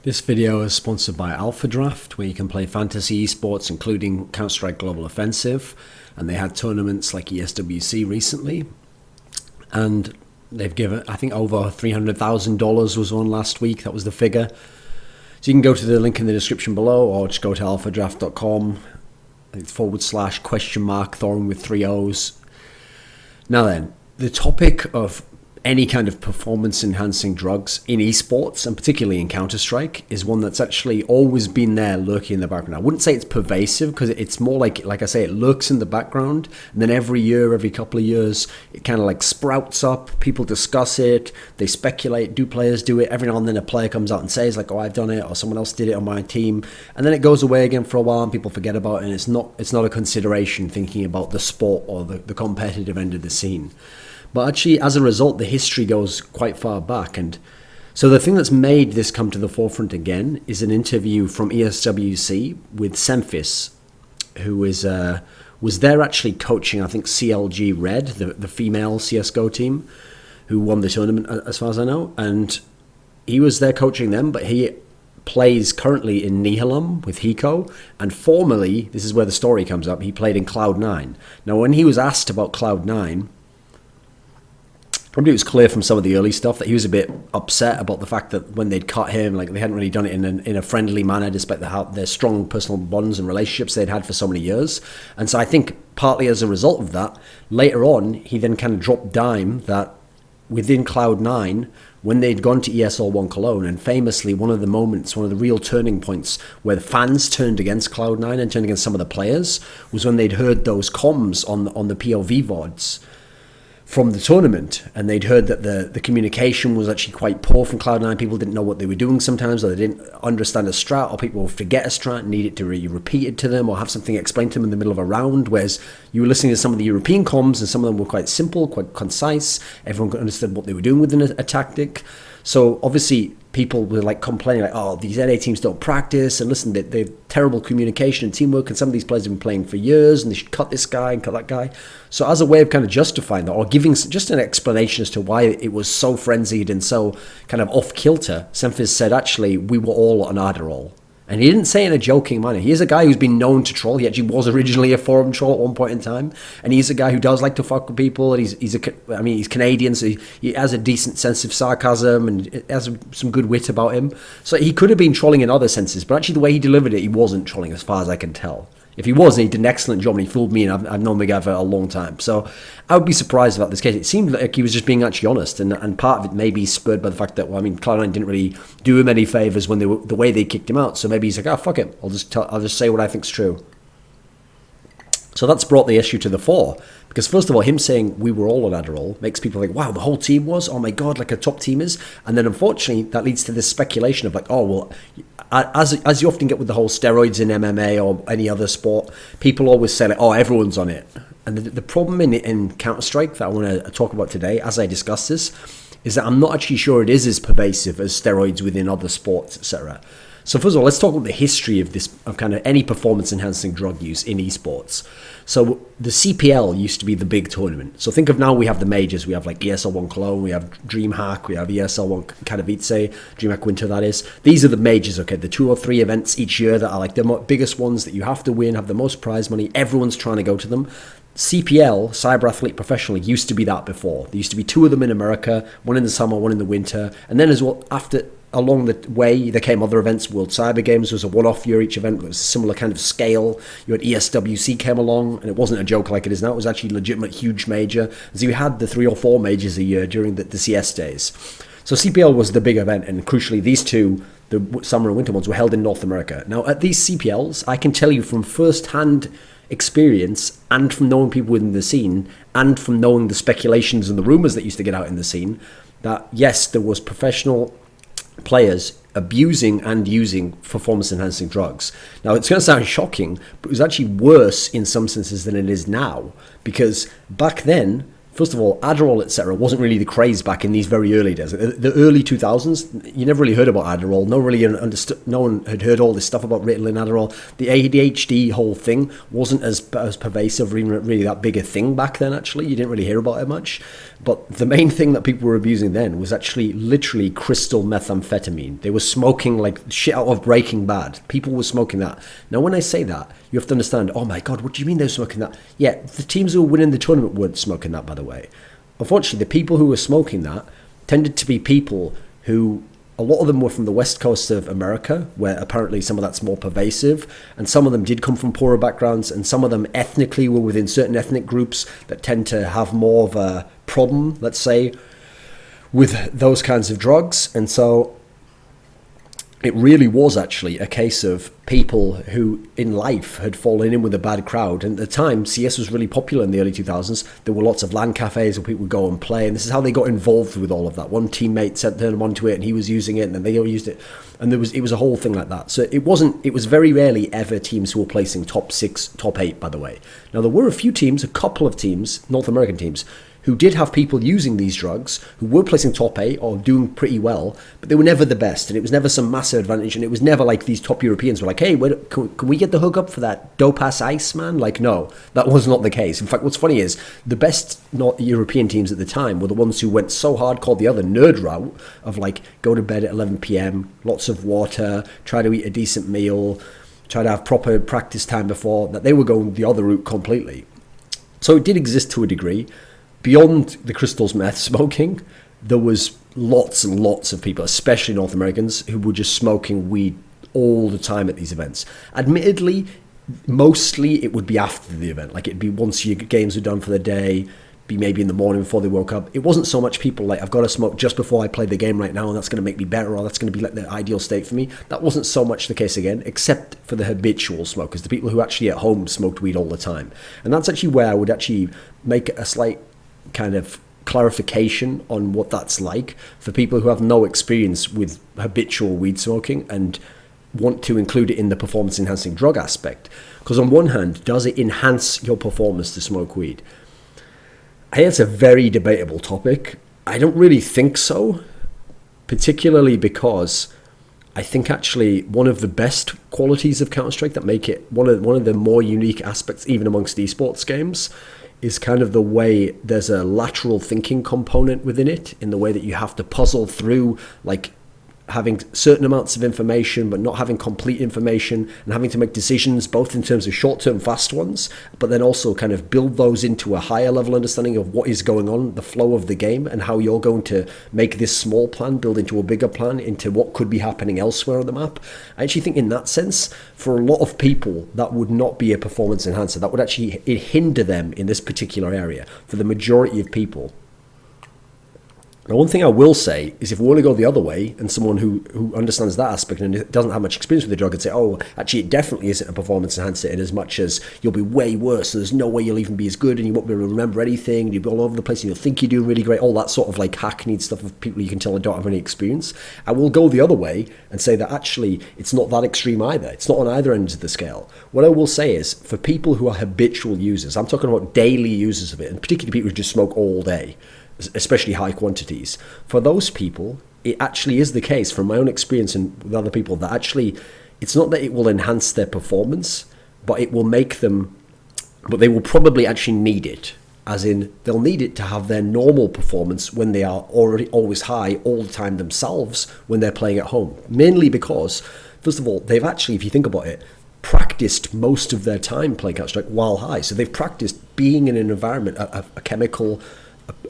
This video is sponsored by Alpha Draft, where you can play fantasy esports, including Counter-Strike Global Offensive. And they had tournaments like ESWC recently. And they've given, I think, over $300,000 was on last week. That was the figure. So you can go to the link in the description below, or just go to alphadraft.com. It's / Thorin with 3 O's. Now then, the topic of any kind of performance-enhancing drugs in esports, and particularly in Counter-Strike, is one that's actually always been there lurking in the background. I wouldn't say it's pervasive, because it's more like I say, it lurks in the background, and then every year, every couple of years, it kind of like sprouts up, people discuss it, they speculate, do players do it? Every now and then a player comes out and says, like, oh, I've done it, or someone else did it on my team, and then it goes away again for a while, and people forget about it, and it's not a consideration thinking about the sport or the competitive end of the scene. But actually, as a result, the history goes quite far back. And so the thing that's made this come to the forefront again is an interview from ESWC with Sephis, who was there actually coaching, I think, CLG Red, the female CSGO team, who won the tournament, as far as I know. And he was there coaching them, but he plays currently in Nihilum with Hiko. And formerly, this is where the story comes up, he played in Cloud9. Now, when he was asked about Cloud9, probably it was clear from some of the early stuff that he was a bit upset about the fact that when they'd cut him, like they hadn't really done it in a friendly manner, despite their strong personal bonds and relationships they'd had for so many years. And so I think partly as a result of that, later on, he then kind of dropped dime that within Cloud9, when they'd gone to ESL 1 Cologne, and famously one of the real turning points where the fans turned against Cloud9 and turned against some of the players was when they'd heard those comms on the POV VODs from the tournament, and they'd heard that the communication was actually quite poor from Cloud9. People didn't know what they were doing sometimes, or they didn't understand a strat, or people would forget a strat and need it to be repeated to them, or have something explained to them in the middle of a round, whereas you were listening to some of the European comms, and some of them were quite simple, quite concise. Everyone understood what they were doing within a tactic. So obviously people were like complaining, like, oh, these NA teams don't practice, and listen, they have terrible communication and teamwork, and some of these players have been playing for years, and they should cut this guy and cut that guy. So as a way of kind of justifying that, or giving just an explanation as to why it was so frenzied and so kind of off kilter, Sephis said, actually, we were all on Adderall. And he didn't say it in a joking manner. He is a guy who's been known to troll. He actually was originally a forum troll at one point in time. And he's a guy who does like to fuck with people. And he's Canadian, so he has a decent sense of sarcasm and has some good wit about him. So he could have been trolling in other senses, but actually the way he delivered it, he wasn't trolling as far as I can tell. If he was, he did an excellent job, and he fooled me, and I've known the guy for a long time. So I would be surprised about this case. It seemed like he was just being actually honest, and part of it may be spurred by the fact that, Cloud9 didn't really do him any favours when the way they kicked him out. So maybe he's like, oh, fuck it, I'll just say what I think's true. So that's brought the issue to the fore, because first of all, him saying we were all on Adderall makes people think, wow, the whole team was? Oh my God, like a top team is? And then unfortunately, that leads to this speculation of like, oh, well, as you often get with the whole steroids in MMA or any other sport, people always say like, oh, everyone's on it. And the problem in Counter-Strike that I want to talk about today, as I discuss this, is that I'm not actually sure it is as pervasive as steroids within other sports, etc. So first of all, let's talk about the history of kind of any performance-enhancing drug use in esports. So the CPL used to be the big tournament. So think of now we have the majors. We have like ESL 1 Cologne, we have DreamHack, we have ESL 1 Katowice, DreamHack Winter, that is. These are the majors, okay? The 2 or 3 events each year that are like the biggest ones that you have to win, have the most prize money. Everyone's trying to go to them. CPL, Cyber Athlete Professional, used to be that before. There used to be 2 of them in America, one in the summer, one in the winter. And then as well, along the way, there came other events. World Cyber Games was a one-off year each event. It was a similar kind of scale. You had ESWC came along, and it wasn't a joke like it is now. It was actually a legitimate huge major. So you had the 3 or 4 majors a year during the CS days. So CPL was the big event, and crucially, these 2, the summer and winter ones, were held in North America. Now, at these CPLs, I can tell you from first-hand experience, and from knowing people within the scene, and from knowing the speculations and the rumors that used to get out in the scene, that yes, there was professional players abusing and using performance-enhancing drugs. Now, it's going to sound shocking, but it was actually worse in some senses than it is now, because back then, First of all, Adderall, etc., wasn't really the craze back in these very early days. The early 2000s, you never really heard about Adderall. No one had heard all this stuff about Ritalin, Adderall. The ADHD whole thing wasn't as pervasive, really that big a thing back then, actually. You didn't really hear about it much. But the main thing that people were abusing then was actually literally crystal methamphetamine. They were smoking like shit out of Breaking Bad. People were smoking that. Now, when I say that, you have to understand, oh my God, what do you mean they're smoking that? Yeah, the teams who were winning the tournament weren't smoking that, by the way. Unfortunately, the people who were smoking that tended to be people who, a lot of them were from the west coast of America, where apparently some of that's more pervasive, and some of them did come from poorer backgrounds, and some of them ethnically were within certain ethnic groups that tend to have more of a problem, let's say, with those kinds of drugs. And so it really was actually a case of people who in life had fallen in with a bad crowd. And at the time, CS was really popular in the early 2000s. There were lots of LAN cafes where people would go and play, and this is how they got involved with all of that. One teammate turned them onto it, and he was using it, and then they all used it, and it was a whole thing like that. So it was very rarely ever teams who were placing top 6, top 8, by the way. Now, there were a couple of teams, North American teams, who did have people using these drugs, who were placing top 8 or doing pretty well, but they were never the best, and it was never some massive advantage, and it was never like these top Europeans were like, hey, can we get the hookup for that dope-ass ice, man? Like, no, that was not the case. In fact, what's funny is the best not European teams at the time were the ones who went so hardcore the other nerd route of like, go to bed at 11 p.m, lots of water, try to eat a decent meal, try to have proper practice time before, that they were going the other route completely. So it did exist to a degree. Beyond the crystals meth smoking, there was lots and lots of people, especially North Americans, who were just smoking weed all the time at these events. Admittedly, mostly it would be after the event. Like, it'd be once your games were done for the day, be maybe in the morning before they woke up. It wasn't so much people like, I've got to smoke just before I play the game right now, and that's going to make me better, or that's going to be like the ideal state for me. That wasn't so much the case again, except for the habitual smokers, the people who actually at home smoked weed all the time. And that's actually where I would actually make a slight kind of clarification on what that's like for people who have no experience with habitual weed smoking and want to include it in the performance enhancing drug aspect. Because on one hand, does it enhance your performance to smoke weed? I think it's a very debatable topic. I don't really think so, particularly because I think actually one of the best qualities of Counter-Strike that make it one of the more unique aspects even amongst esports games is kind of the way there's a lateral thinking component within it, in the way that you have to puzzle through like having certain amounts of information but not having complete information, and having to make decisions both in terms of short-term fast ones, but then also kind of build those into a higher level understanding of what is going on, the flow of the game, and how you're going to make this small plan build into a bigger plan, into what could be happening elsewhere on the map. I actually think in that sense, for a lot of people, that would not be a performance enhancer. That would actually hinder them in this particular area. For the majority of people, now, one thing I will say is if we want to go the other way, and someone who understands that aspect and doesn't have much experience with the drug and say, oh, actually it definitely isn't a performance enhancer in as much as you'll be way worse, so there's no way you'll even be as good, and you won't be able to remember anything, and you'll be all over the place, and you'll think you're doing really great, all that sort of like hackneyed stuff of people you can tell don't have any experience. I will go the other way and say that actually it's not that extreme either. It's not on either end of the scale. What I will say is, for people who are habitual users, I'm talking about daily users of it, and particularly people who just smoke all day, especially high quantities, for those people, it actually is the case, from my own experience and with other people, that actually it's not that it will enhance their performance, but it will make them, but they will probably actually need it, as in they'll need it to have their normal performance when they are already always high all the time themselves when they're playing at home. Mainly because, first of all, they've actually, if you think about it, practiced most of their time playing Counter-Strike while high. So they've practiced being in an environment, a chemical,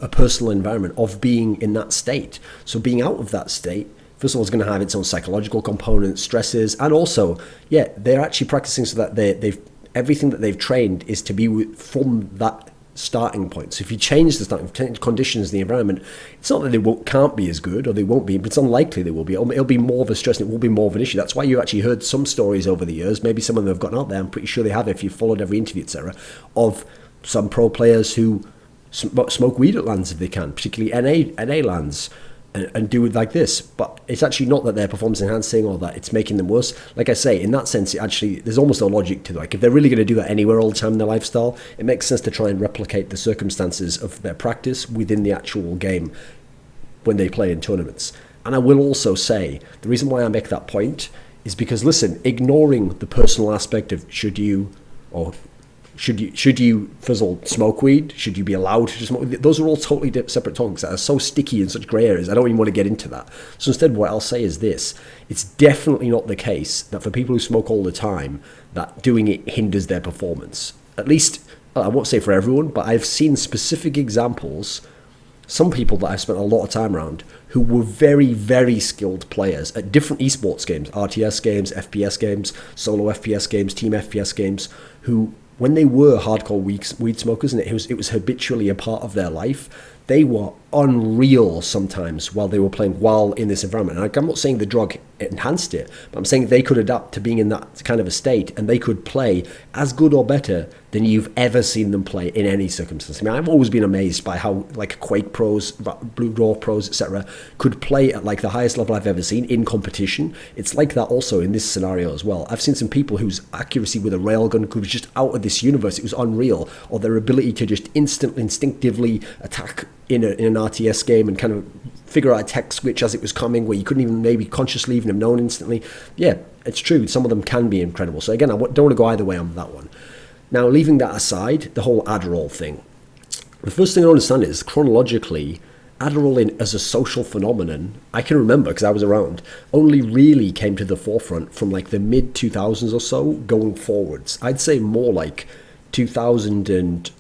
a personal environment of being in that state. So being out of that state, first of all, is going to have its own psychological components, stresses, and also, yeah, they're actually practicing so that they've everything that they've trained is to be from that starting point. So if you change the starting conditions, the environment, it's not that they can't be as good, or they won't be, but it's unlikely they will be. It'll be more of a stress, and it will be more of an issue. That's why you actually heard some stories over the years, maybe some of them have gotten out there, I'm pretty sure they have if you've followed every interview, etc., of some pro players who smoke weed at LANs if they can, particularly NA LANs, and do it like this. But it's actually not that they're performance enhancing or that it's making them worse. Like I say, in that sense, it actually, there's almost no logic to it. Like if they're really going to do that anywhere all the time in their lifestyle, it makes sense to try and replicate the circumstances of their practice within the actual game when they play in tournaments. And I will also say, the reason why I make that point is because, listen, ignoring the personal aspect of should you first of all smoke weed, should you be allowed to smoke, those are all totally separate topics that are so sticky in such grey areas. I don't even want to get into that. So instead what I'll say is this: it's definitely not the case that for people who smoke all the time that doing it hinders their performance. At least, I won't say for everyone, but I've seen specific examples, some people that I've spent a lot of time around who were very, very skilled players at different esports games, RTS games, FPS games, solo FPS games, team FPS games, who, when they were hardcore weed smokers and it was habitually a part of their life, they were unreal sometimes while they were playing, while in this environment. And I'm not saying the drug enhanced it, but I'm saying they could adapt to being in that kind of a state and they could play as good or better than you've ever seen them play in any circumstance. I mean, I've always been amazed by how like Quake pros, Blue Dwarf pros, etc. could play at like the highest level I've ever seen in competition. It's like that also in this scenario as well. I've seen some people whose accuracy with a railgun could be just out of this universe. It was unreal. Or their ability to just instinctively attack in an RTS game and kind of figure out a tech switch as it was coming where you couldn't even maybe consciously even have known instantly. Yeah, it's true. Some of them can be incredible. So again, I don't want to go either way on that one. Now, leaving that aside, the whole Adderall thing. The first thing I understand is, chronologically, Adderall as a social phenomenon, I can remember because I was around, only really came to the forefront from like the mid-2000s or so going forwards. I'd say more like 2000 and...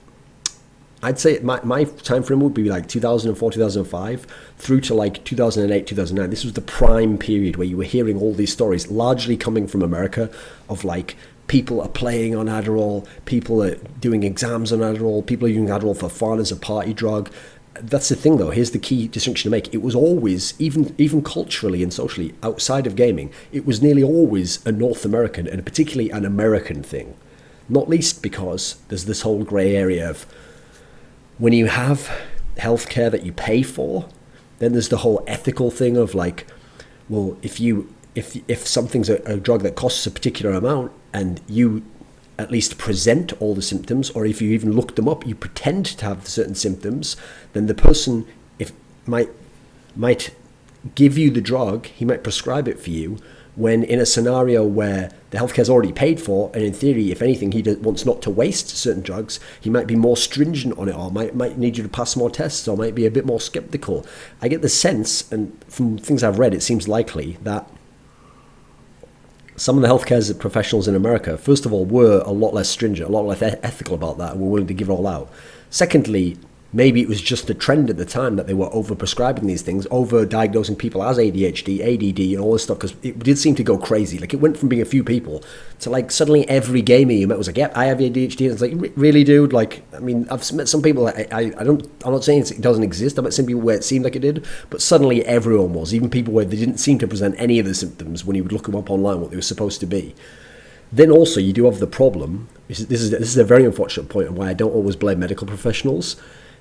I'd say my time frame would be like 2004, 2005 through to like 2008, 2009. This was the prime period where you were hearing all these stories, largely coming from America, of like people are playing on Adderall, people are doing exams on Adderall, people are using Adderall for fun as a party drug. That's the thing though, here's the key distinction to make. It was always, even culturally and socially, outside of gaming, it was nearly always a North American and particularly an American thing. Not least because there's this whole grey area of, when you have healthcare that you pay for, then there's the whole ethical thing of like, well, if something's a drug that costs a particular amount and you at least present all the symptoms, or if you even look them up, you pretend to have certain symptoms, then the person might give you the drug, he might prescribe it for you, when in a scenario where the healthcare's already paid for, and in theory, if anything, he wants not to waste certain drugs, he might be more stringent on it, or might need you to pass more tests, or might be a bit more skeptical. I get the sense, and from things I've read, it seems likely that some of the healthcare professionals in America, first of all, were a lot less stringent, a lot less ethical about that, and were willing to give it all out. Secondly, maybe it was just the trend at the time that they were over-prescribing these things, over-diagnosing people as ADHD, ADD, and all this stuff, because it did seem to go crazy. Like, it went from being a few people to, like, suddenly every gamer you met was like, yep, I have ADHD. And it's like, really, dude? Like, I mean, I've met some people, I'm not saying it doesn't exist. I've met some people where it seemed like it did, but suddenly everyone was, even people where they didn't seem to present any of the symptoms when you would look them up online, what they were supposed to be. Then also, you do have the problem, this is a very unfortunate point, and why I don't always blame medical professionals.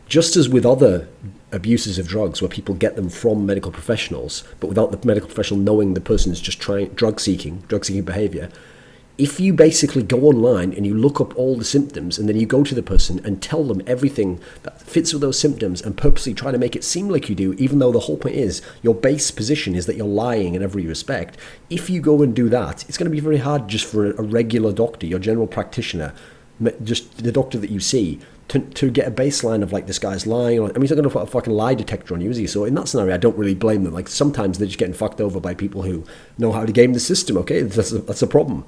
Just as with other abuses of drugs where people get them from medical professionals, but without the medical professional knowing the person is just trying drug seeking behavior, if you basically go online and you look up all the symptoms and then you go to the person and tell them everything that fits with those symptoms and purposely try to make it seem like you do, even though the whole point is your base position is that you're lying in every respect, if you go and do that, it's going to be very hard just for a regular doctor, your general practitioner, just the doctor that you see, to get a baseline of like, this guy's lying. I mean, he's not going to put a fucking lie detector on you, is he? So in that scenario, I don't really blame them. Like, sometimes they're just getting fucked over by people who know how to game the system, okay? That's a problem.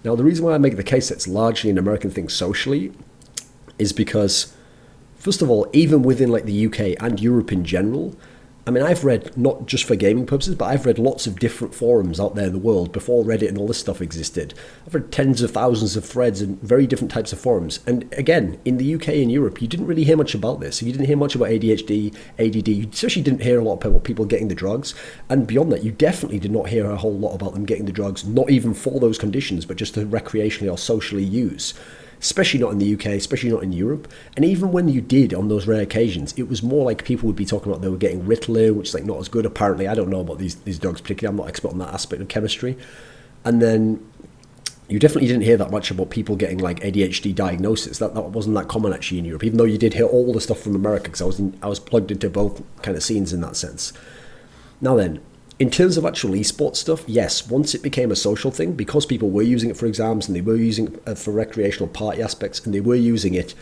Now, the reason why I make the case that it's largely an American thing socially is because, first of all, even within like the UK and Europe in general, I mean, I've read, not just for gaming purposes, but I've read lots of different forums out there in the world before Reddit and all this stuff existed. I've read tens of thousands of threads and very different types of forums. And again, in the UK and Europe, you didn't really hear much about this. You didn't hear much about ADHD, ADD. You especially didn't hear a lot about people getting the drugs. And beyond that, you definitely did not hear a whole lot about them getting the drugs, not even for those conditions, but just to recreationally or socially use. especially not in the UK, especially not in Europe. And even when you did on those rare occasions, it was more like people would be talking about they were getting Ritalin, which is like not as good apparently. I don't know about these drugs particularly. I'm not expert on that aspect of chemistry. And then you definitely didn't hear that much about people getting like ADHD diagnosis. That wasn't that common actually in Europe, even though you did hear all the stuff from America, because I was plugged into both kind of scenes in that sense. Now then, in terms of actual esports stuff, yes, once it became a social thing, because people were using it for exams and they were using it for recreational party aspects, and they were using it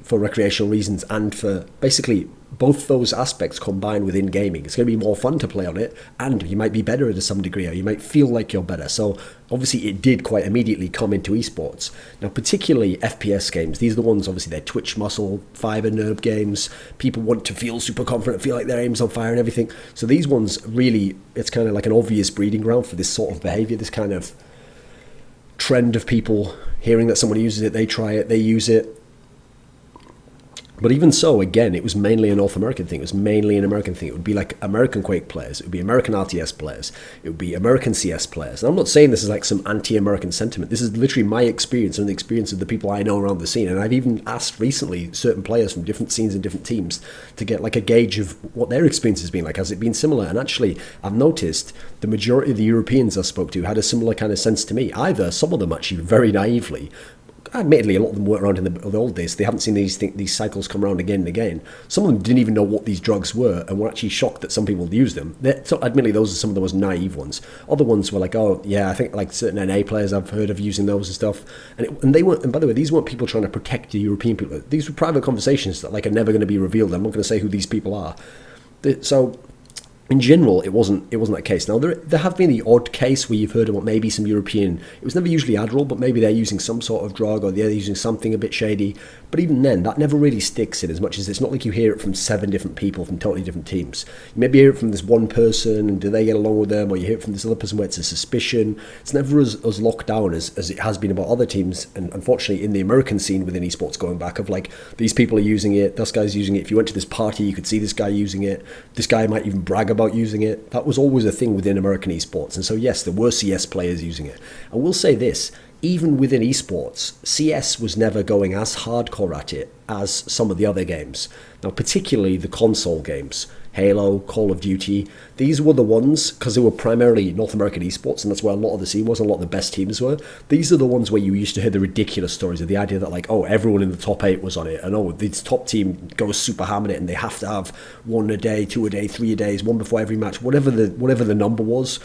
for recreational reasons and for basically both those aspects combined within gaming. It's going to be more fun to play on it, and you might be better to some degree, or you might feel like you're better. So obviously it did quite immediately come into esports. Now, particularly FPS games, these are the ones, obviously they're twitch muscle, fiber nerve games. People want to feel super confident, feel like their aim's on fire and everything. So these ones really, it's kind of like an obvious breeding ground for this sort of behavior, this kind of trend of people hearing that someone uses it, they try it, they use it. But even so, again, it was mainly a North American thing. It was mainly an American thing. It would be like American Quake players. It would be American RTS players. It would be American CS players. And I'm not saying this is like some anti-American sentiment. This is literally my experience and the experience of the people I know around the scene. And I've even asked recently certain players from different scenes and different teams to get like a gauge of what their experience has been like. Has it been similar? And actually, I've noticed the majority of the Europeans I spoke to had a similar kind of sense to me. Either, some of them actually very naively, admittedly, a lot of them weren't around in the old days. They haven't seen these cycles come around again and again. Some of them didn't even know what these drugs were and were actually shocked that some people used them. So admittedly, those are some of the most naive ones. Other ones were like, oh, yeah, I think like certain NA players I've heard of using those and stuff. And they weren't, and by the way, these weren't people trying to protect the European people. These were private conversations that like are never going to be revealed. I'm not going to say who these people are. So in general, it wasn't that case. Now, there have been the odd case where you've heard about maybe some European, it was never usually Adderall, but maybe they're using some sort of drug or they're using something a bit shady. But even then, that never really sticks in as much as it's not like you hear it from 7 different people from totally different teams. You maybe hear it from this one person and do they get along with them, or you hear it from this other person where it's a suspicion. It's never as locked down as it has been about other teams. And unfortunately, in the American scene within esports going back of like, these people are using it, this guy's using it. If you went to this party, you could see this guy using it. This guy might even brag about using it. That was always a thing within American esports. And so yes, there were CS players using it. I will say this, even within esports, CS was never going as hardcore at it as some of the other games. Now, particularly the console games, Halo, Call of Duty, these were the ones, because they were primarily North American esports, and that's where a lot of the scene was, and a lot of the best teams were. These are the ones where you used to hear the ridiculous stories of the idea that, like, oh, everyone in the top 8 was on it, and oh, this top team goes super ham on it, and they have to have 1 a day, 2 a day, 3 a days, one before every match, whatever the number was.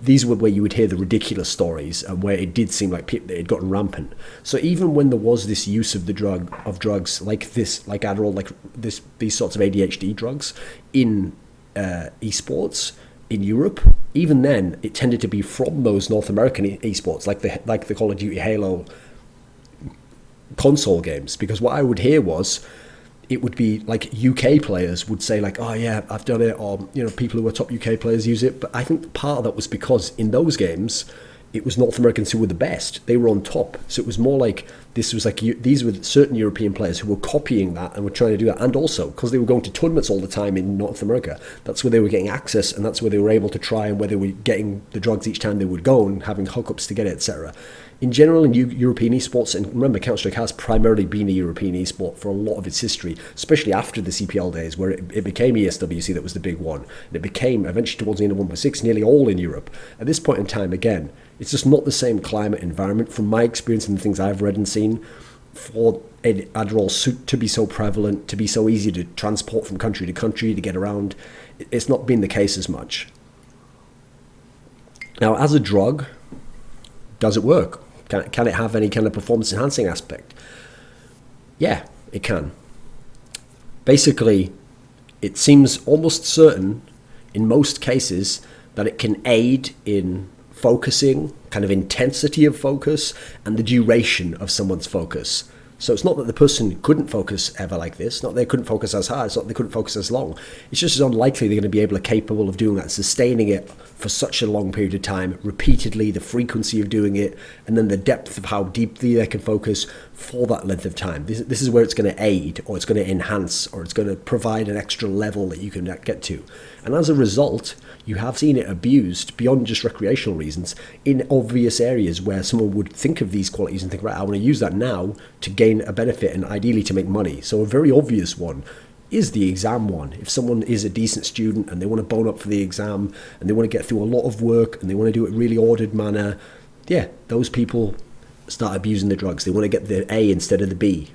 These were where you would hear the ridiculous stories and where it did seem like it had gotten rampant. So even when there was this use of drugs like this, like Adderall, like these sorts of ADHD drugs in esports in Europe, even then it tended to be from those North American esports, like the Call of Duty, Halo console games. Because what I would hear was, it would be like UK players would say like, oh yeah, I've done it, or people who are top UK players use it. But I think part of that was because in those games it was North Americans who were the best. They were on top. So it was more like this was like these were certain European players who were copying that and were trying to do that. And also because they were going to tournaments all the time in North America, that's where they were getting access, and that's where they were able to try, and where they were getting the drugs each time they would go and having hookups to get it, etc. In general, in European esports, and remember, Counter-Strike has primarily been a European esport for a lot of its history, especially after the CPL days, where it became ESWC that was the big one. And it became, eventually towards the end of 1.6, nearly all in Europe. At this point in time, again, it's just not the same climate environment. From my experience and the things I've read and seen, for Adderall to be so prevalent, to be so easy to transport from country to country, to get around, it's not been the case as much. Now, as a drug, does it work? Can it have any kind of performance enhancing aspect? Yeah, it can. Basically, it seems almost certain in most cases that it can aid in focusing, kind of intensity of focus, and the duration of someone's focus. So it's not that the person couldn't focus ever like this, not that they couldn't focus as hard, it's not that they couldn't focus as long. It's just as unlikely they're going to be capable of doing that, sustaining it for such a long period of time, repeatedly, the frequency of doing it, and then the depth of how deeply they can focus for that length of time. This is where it's going to aid, or it's going to enhance, or it's going to provide an extra level that you can get to. And as a result, you have seen it abused beyond just recreational reasons in obvious areas where someone would think of these qualities and think, right, I want to use that now to gain a benefit and ideally to make money. So a very obvious one is the exam one. If someone is a decent student and they want to bone up for the exam and they want to get through a lot of work and they want to do it in a really ordered manner, yeah, those people start abusing the drugs. They want to get the A instead of the B.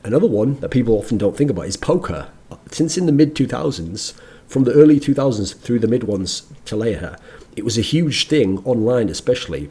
Another one that people often don't think about is poker. Since in the mid-2000s, from the early 2000s through the mid ones to later, it was a huge thing online especially,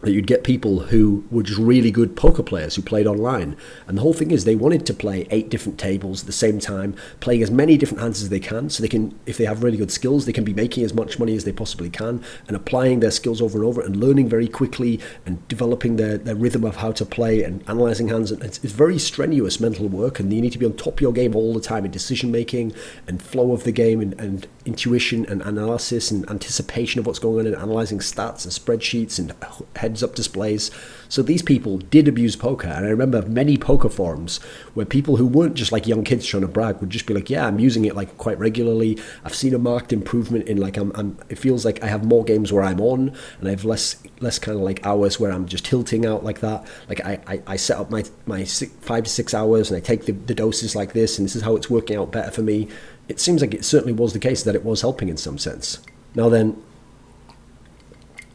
that you'd get people who were just really good poker players who played online. And the whole thing is they wanted to play 8 different tables at the same time, playing as many different hands as they can, so they can, if they have really good skills, they can be making as much money as they possibly can and applying their skills over and over and learning very quickly and developing their rhythm of how to play and analysing hands. And it's very strenuous mental work, and you need to be on top of your game all the time in decision making and flow of the game and intuition and analysis and anticipation of what's going on and analysing stats and spreadsheets and heads-up displays. So these people did abuse poker, and I remember many poker forums where people who weren't just like young kids trying to brag would just be like, yeah, I'm using it like quite regularly. I've seen a marked improvement in like it feels like I have more games where I'm on and I have less kind of like hours where I'm just tilting out like that. Like I set up my 5 to 6 hours and I take the doses like this, and this is how it's working out better for me. It seems like it certainly was the case that it was helping in some sense. Now then,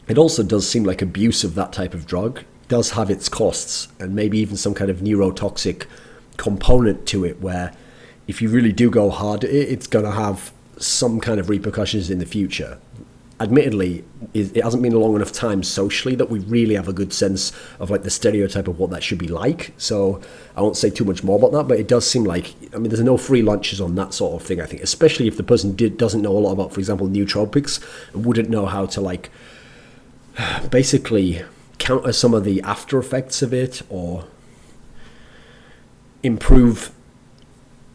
it also does seem like abuse of that type of drug does have its costs, and maybe even some kind of neurotoxic component to it, where if you really do go hard, it's going to have some kind of repercussions in the future. Admittedly, it hasn't been a long enough time socially that we really have a good sense of like the stereotype of what that should be like. So I won't say too much more about that, but it does seem like, I mean, there's no free lunches on that sort of thing, I think, especially if the person doesn't know a lot about, for example, nootropics, and wouldn't know how to like basically counter some of the after effects of it or improve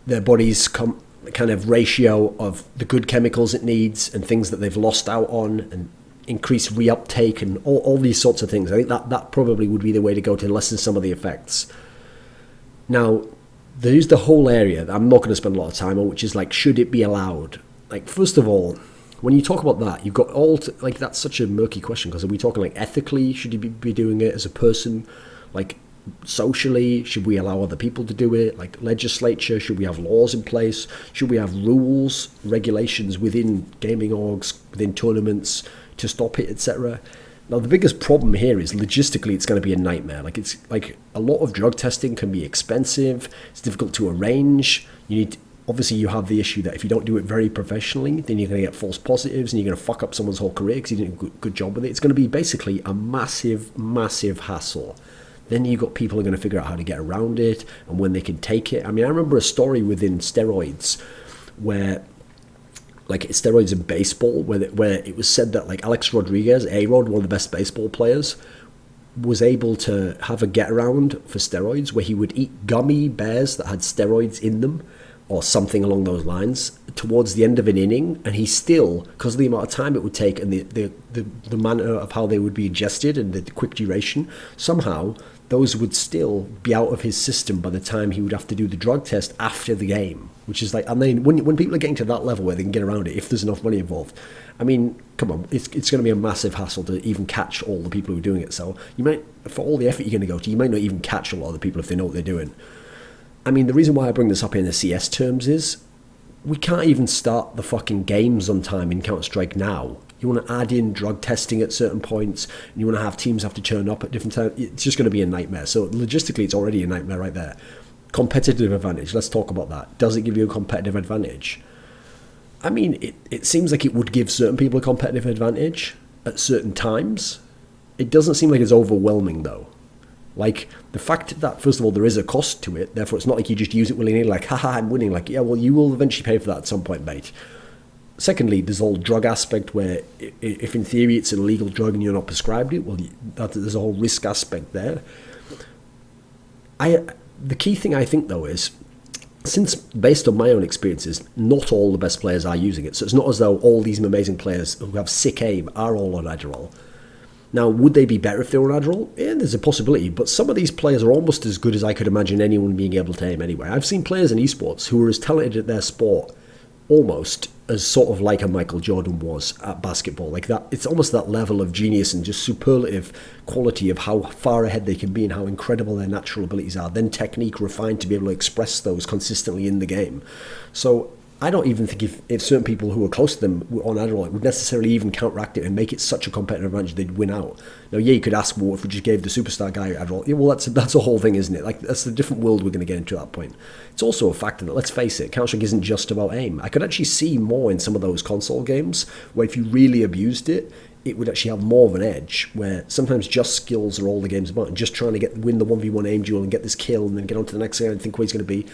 their body's kind of ratio of the good chemicals it needs and things that they've lost out on, and increase reuptake and all these sorts of things. I think that probably would be the way to go to lessen some of the effects. Now, there's the whole area that I'm not going to spend a lot of time on, which is like, should it be allowed? Like, first of all, when you talk about that, you've got like, that's such a murky question, because are we talking like ethically, should you be doing it as a person? Like, socially, should we allow other people to do it? Like, legislature, should we have laws in place? Should we have rules, regulations within gaming orgs, within tournaments to stop it, etc.? Now, the biggest problem here is logistically it's going to be a nightmare. Like, it's like a lot of drug testing can be expensive, it's difficult to arrange. Obviously, you have the issue that if you don't do it very professionally, then you're going to get false positives and you're going to fuck up someone's whole career because you didn't do a good job with it. It's going to be basically a massive, massive hassle. Then you've got people who are going to figure out how to get around it and when they can take it. I mean, I remember a story within steroids where, like steroids in baseball, where it was said that like Alex Rodriguez, A-Rod, one of the best baseball players, was able to have a get around for steroids where he would eat gummy bears that had steroids in them, or something along those lines, towards the end of an inning, and he still, because of the amount of time it would take and the manner of how they would be ingested and the quick duration, somehow those would still be out of his system by the time he would have to do the drug test after the game, which is like, I mean, when people are getting to that level where they can get around it, if there's enough money involved, I mean, come on, it's going to be a massive hassle to even catch all the people who are doing it. So you might, for all the effort you're going to go to, you might not even catch a lot of the people if they know what they're doing. I mean, the reason why I bring this up in the CS terms is we can't even start the fucking games on time in Counter-Strike now. You want to add in drug testing at certain points, and you want to have teams have to turn up at different times. It's just going to be a nightmare. So logistically, it's already a nightmare right there. Competitive advantage, let's talk about that. Does it give you a competitive advantage? I mean, it seems like it would give certain people a competitive advantage at certain times. It doesn't seem like it's overwhelming, though. Like, the fact that, first of all, there is a cost to it, therefore it's not like you just use it willy-nilly, like, haha, I'm winning. Like, yeah, well, you will eventually pay for that at some point, mate. Secondly, there's a whole drug aspect where if in theory it's an illegal drug and you're not prescribed it, well, there's a whole risk aspect there. The key thing I think though is, since based on my own experiences, not all the best players are using it. So it's not as though all these amazing players who have sick aim are all on Adderall. Now, would they be better if they were on Adderall? Yeah, there's a possibility, but some of these players are almost as good as I could imagine anyone being able to aim anyway. I've seen players in esports who are as talented at their sport almost as sort of like a Michael Jordan was at basketball. Like that, it's almost that level of genius and just superlative quality of how far ahead they can be and how incredible their natural abilities are. Then technique refined to be able to express those consistently in the game. So I don't even think if certain people who are close to them were on Adderall, it would necessarily even counteract it and make it such a competitive advantage they'd win out. Now, yeah, you could ask, well, if we just gave the superstar guy Adderall, yeah, well, that's a whole thing, isn't it? Like, that's the different world we're going to get into at that point. It's also a factor that, let's face it, Counter-Strike isn't just about aim. I could actually see more in some of those console games where if you really abused it, it would actually have more of an edge, where sometimes just skills are all the game's about, and just trying to win the 1v1 aim duel and get this kill and then get on to the next guy and think where he's going to be.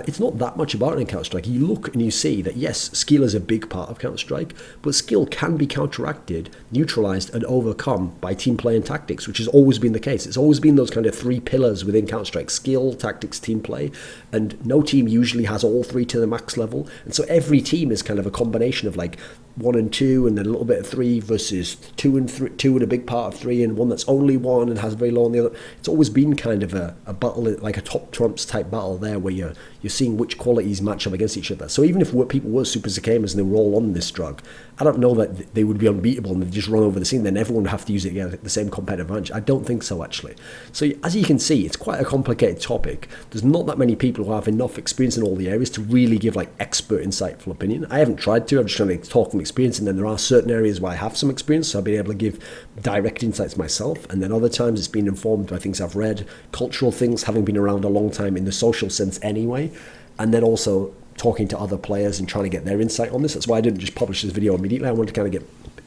It's not that much about it in Counter-Strike. You look and you see that, yes, skill is a big part of Counter-Strike, but skill can be counteracted, neutralized, and overcome by team play and tactics, which has always been the case. It's always been those kind of three pillars within Counter-Strike: skill, tactics, team play, and no team usually has all three to the max level. And so every team is kind of a combination of like 1 and 2 and then a little bit of 3 versus 2 and 3, 2 and a big part of 3 and one that's only 1 and has very low on the other. It's always been kind of a battle, like a top trumps type battle there, where you're seeing which qualities match up against each other. So even if people were super cicamas and they were all on this drug, I don't know that they would be unbeatable and they'd just run over the scene. Then everyone would have to use it to get the same competitive advantage. I don't think so, actually. So as you can see, it's quite a complicated topic. There's not that many people who have enough experience in all the areas to really give like expert, insightful opinion. I haven't tried to. I'm just trying to talk from experience, and then there are certain areas where I have some experience, so I've been able to give direct insights myself, and then other times it's been informed by things I've read, cultural things, having been around a long time in the social sense anyway, and then also talking to other players and trying to get their insight on this. That's why I didn't just publish this video immediately. I wanted to kind of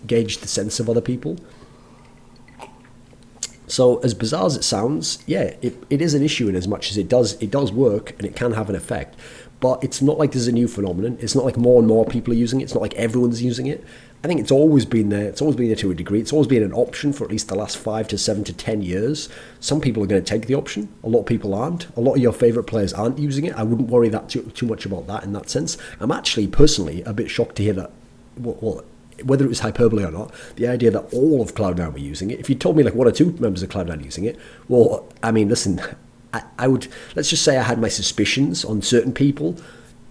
gauge the sense of other people. So as bizarre as it sounds, yeah, it is an issue in as much as it does work and it can have an effect. But it's not like there's a new phenomenon. It's not like more and more people are using it. It's not like everyone's using it. I think it's always been there. It's always been there to a degree. It's always been an option for at least the last 5 to 7 to 10 years. Some people are going to take the option. A lot of people aren't. A lot of your favorite players aren't using it. I wouldn't worry that too much about that in that sense. I'm actually personally a bit shocked to hear that, well, whether it was hyperbole or not, the idea that all of Cloud9 were using it. If you told me like 1 or 2 members of Cloud9 using it, well, I mean, listen, I would, let's just say I had my suspicions on certain people.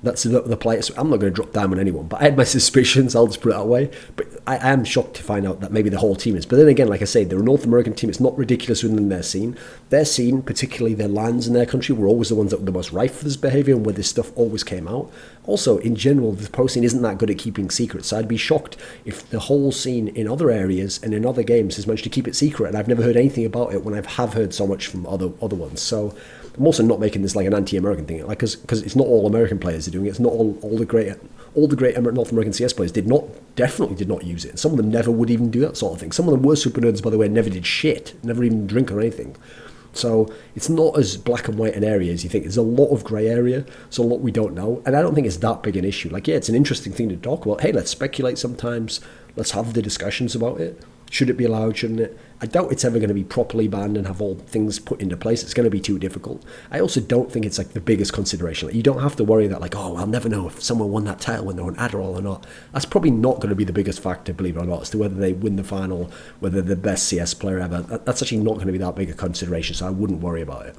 That's the players. I'm not going to drop down on anyone, but I had my suspicions, I'll just put it that way. But I am shocked to find out that maybe the whole team is. But then again, like I say, they're a North American team. It's not ridiculous within their scene. Their scene, particularly their lands in their country, were always the ones that were the most rife for this behavior and where this stuff always came out. Also, in general, the pro scene isn't that good at keeping secrets. So I'd be shocked if the whole scene in other areas and in other games has managed to keep it secret. And I've never heard anything about it when I have heard so much from other ones. So I'm also not making this like an anti-American thing, like because it's not all American players are doing it. It's not all the great North American CS players definitely did not use it. Some of them never would even do that sort of thing. Some of them were super nerds, by the way, and never did shit, never even drink or anything. So it's not as black and white an area as you think. There's a lot of grey area, so a lot we don't know, and I don't think it's that big an issue. Like, yeah, it's an interesting thing to talk about. Hey, let's speculate sometimes. Let's have the discussions about it. Should it be allowed? Shouldn't it? I doubt it's ever going to be properly banned and have all things put into place. It's going to be too difficult. I also don't think it's like the biggest consideration. Like, you don't have to worry that like, oh, I'll never know if someone won that title when they're on Adderall or not. That's probably not going to be the biggest factor, believe it or not, as to whether they win the final, whether they're the best CS player ever. That's actually not going to be that big a consideration, so I wouldn't worry about it.